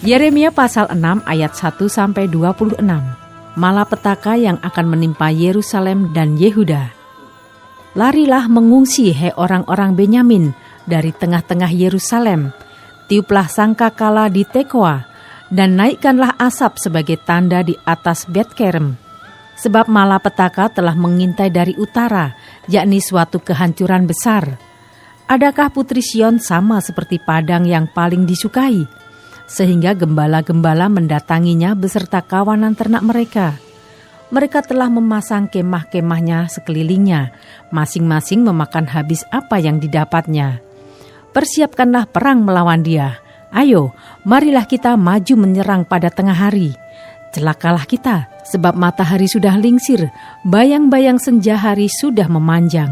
Yeremia pasal 6 ayat 1-26. Malapetaka yang akan menimpa Yerusalem dan Yehuda. Larilah mengungsi, hai orang-orang Benyamin, dari tengah-tengah Yerusalem. Tiuplah sangkakala di Tekoa, dan naikkanlah asap sebagai tanda di atas Bet-Kerem. Sebab malapetaka telah mengintai dari utara, yakni suatu kehancuran besar. Adakah putri Sion sama seperti padang yang paling disukai, sehingga gembala-gembala mendatanginya beserta kawanan ternak mereka? Mereka telah memasang kemah-kemahnya sekelilingnya, masing-masing memakan habis apa yang didapatnya. Persiapkanlah perang melawan dia. Ayo, marilah kita maju menyerang pada tengah hari. Celakalah kita, sebab matahari sudah lingsir, bayang-bayang senja hari sudah memanjang.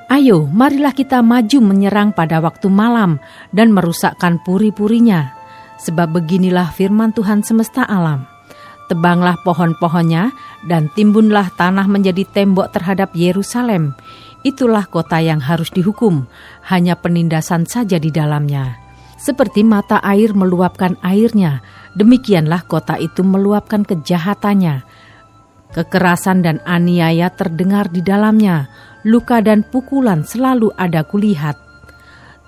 Ayo, marilah kita maju menyerang pada waktu malam dan merusakkan puri-purinya. Sebab beginilah firman Tuhan semesta alam. Tebanglah pohon-pohonnya dan timbunlah tanah menjadi tembok terhadap Yerusalem. Itulah kota yang harus dihukum, hanya penindasan saja di dalamnya. Seperti mata air meluapkan airnya, demikianlah kota itu meluapkan kejahatannya. Kekerasan dan aniaya terdengar di dalamnya, luka dan pukulan selalu ada kulihat.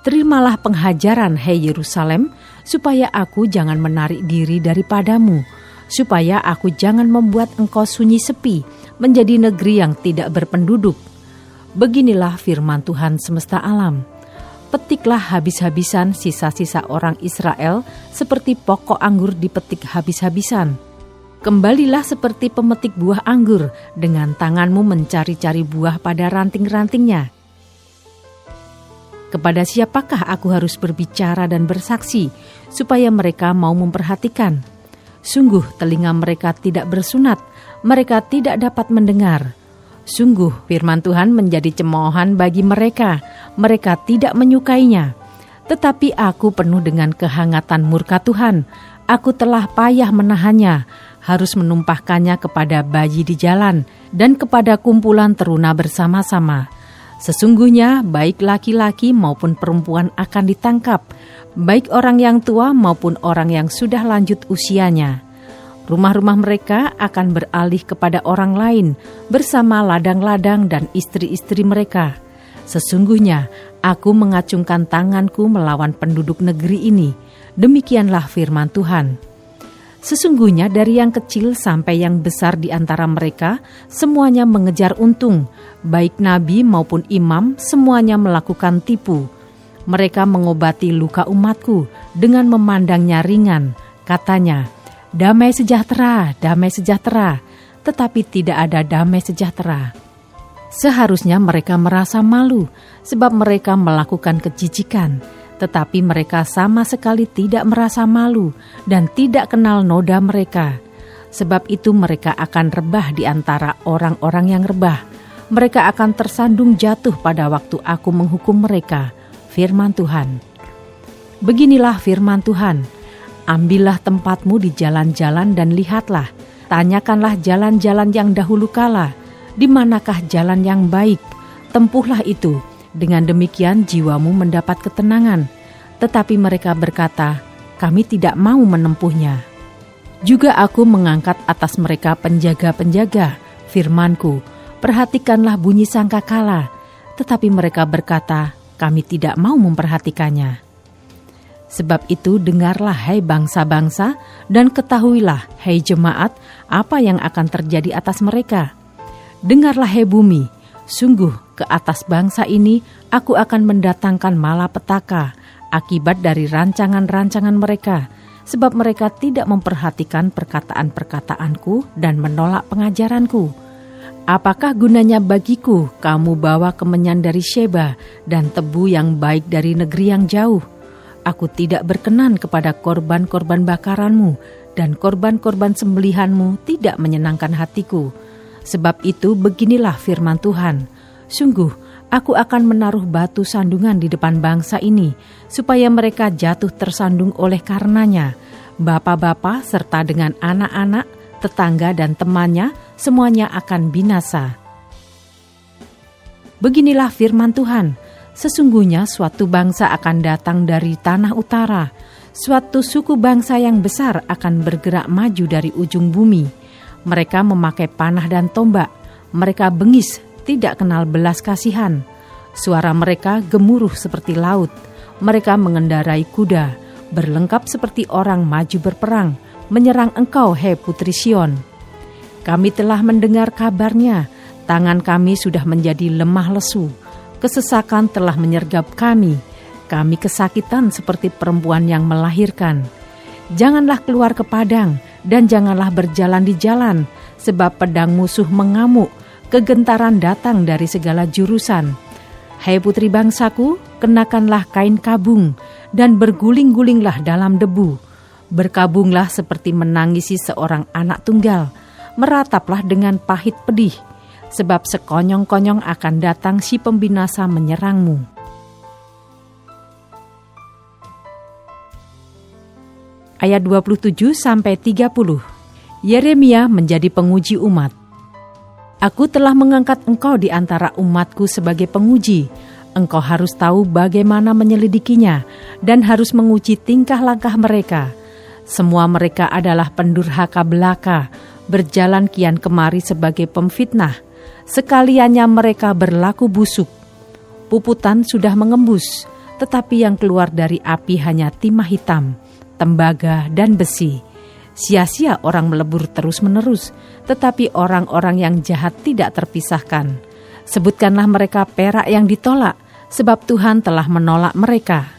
Terimalah penghajaran, hai Yerusalem, supaya aku jangan menarik diri daripadamu, supaya aku jangan membuat engkau sunyi sepi, menjadi negeri yang tidak berpenduduk. Beginilah firman Tuhan semesta alam. Petiklah habis-habisan sisa-sisa orang Israel, seperti pokok anggur dipetik habis-habisan. Kembalilah seperti pemetik buah anggur, dengan tanganmu mencari-cari buah pada ranting-rantingnya. Kepada siapakah aku harus berbicara dan bersaksi, supaya mereka mau memperhatikan? Sungguh telinga mereka tidak bersunat, mereka tidak dapat mendengar. Sungguh firman Tuhan menjadi cemoohan bagi mereka, mereka tidak menyukainya. Tetapi aku penuh dengan kehangatan murka Tuhan, aku telah payah menahannya, harus menumpahkannya kepada bayi di jalan dan kepada kumpulan teruna bersama-sama. Sesungguhnya baik laki-laki maupun perempuan akan ditangkap, baik orang yang tua maupun orang yang sudah lanjut usianya. Rumah-rumah mereka akan beralih kepada orang lain bersama ladang-ladang dan istri-istri mereka. Sesungguhnya aku mengacungkan tanganku melawan penduduk negeri ini. Demikianlah firman Tuhan. Sesungguhnya dari yang kecil sampai yang besar di antara mereka, semuanya mengejar untung. Baik nabi maupun imam, semuanya melakukan tipu. Mereka mengobati luka umatku dengan memandangnya ringan. Katanya, damai sejahtera, tetapi tidak ada damai sejahtera. Seharusnya mereka merasa malu, sebab mereka melakukan kejijikan. Tetapi mereka sama sekali tidak merasa malu dan tidak kenal noda mereka. Sebab itu mereka akan rebah di antara orang-orang yang rebah. Mereka akan tersandung jatuh pada waktu aku menghukum mereka. Firman Tuhan. Beginilah firman Tuhan. Ambillah tempatmu di jalan-jalan dan lihatlah. Tanyakanlah jalan-jalan yang dahulu kala. Di manakah jalan yang baik? Tempuhlah itu. Dengan demikian jiwamu mendapat ketenangan. Tetapi mereka berkata, kami tidak mau menempuhnya. Juga aku mengangkat atas mereka penjaga-penjaga, firmanku, perhatikanlah bunyi sangkakala. Tetapi mereka berkata, kami tidak mau memperhatikannya. Sebab itu dengarlah hai bangsa-bangsa, dan ketahuilah hai jemaat, apa yang akan terjadi atas mereka. Dengarlah hai bumi, sungguh ke atas bangsa ini aku akan mendatangkan malapetaka akibat dari rancangan-rancangan mereka, sebab mereka tidak memperhatikan perkataan-perkataanku dan menolak pengajaranku. Apakah gunanya bagiku kamu bawa kemenyan dari Sheba dan tebu yang baik dari negeri yang jauh? Aku tidak berkenan kepada korban-korban bakaranmu, dan korban-korban sembelihanmu tidak menyenangkan hatiku. Sebab itu beginilah firman Tuhan, sungguh aku akan menaruh batu sandungan di depan bangsa ini, supaya mereka jatuh tersandung oleh karenanya. Bapa-bapa serta dengan anak-anak, tetangga dan temannya, semuanya akan binasa. Beginilah firman Tuhan, sesungguhnya suatu bangsa akan datang dari tanah utara, Suatu suku bangsa yang besar akan bergerak maju dari ujung bumi. Mereka memakai panah dan tombak. Mereka bengis, tidak kenal belas kasihan. Suara mereka gemuruh seperti laut. Mereka mengendarai kuda, berlengkap seperti orang maju berperang, menyerang engkau, hei Putri Sion. Kami telah mendengar kabarnya, tangan kami sudah menjadi lemah lesu. Kesesakan telah menyergap kami. Kami kesakitan seperti perempuan yang melahirkan. Janganlah keluar ke padang dan janganlah berjalan di jalan, sebab pedang musuh mengamuk, kegentaran datang dari segala jurusan. Hai putri bangsaku, kenakanlah kain kabung dan berguling-gulinglah dalam debu. Berkabunglah seperti menangisi seorang anak tunggal, merataplah dengan pahit pedih, sebab sekonyong-konyong akan datang si pembinasa menyerangmu. Ayat 27-30. Yeremia menjadi penguji umat. Aku telah mengangkat engkau di antara umatku sebagai penguji. Engkau harus tahu bagaimana menyelidikinya dan harus menguji tingkah langkah mereka. Semua mereka adalah pendurhaka belaka, berjalan kian kemari sebagai pemfitnah. Sekaliannya mereka berlaku busuk. Puputan sudah mengembus, tetapi yang keluar dari api hanya timah hitam, tembaga dan besi. Sia-sia orang melebur terus-menerus, tetapi orang-orang yang jahat tidak terpisahkan. Sebutkanlah mereka perak yang ditolak, sebab Tuhan telah menolak mereka.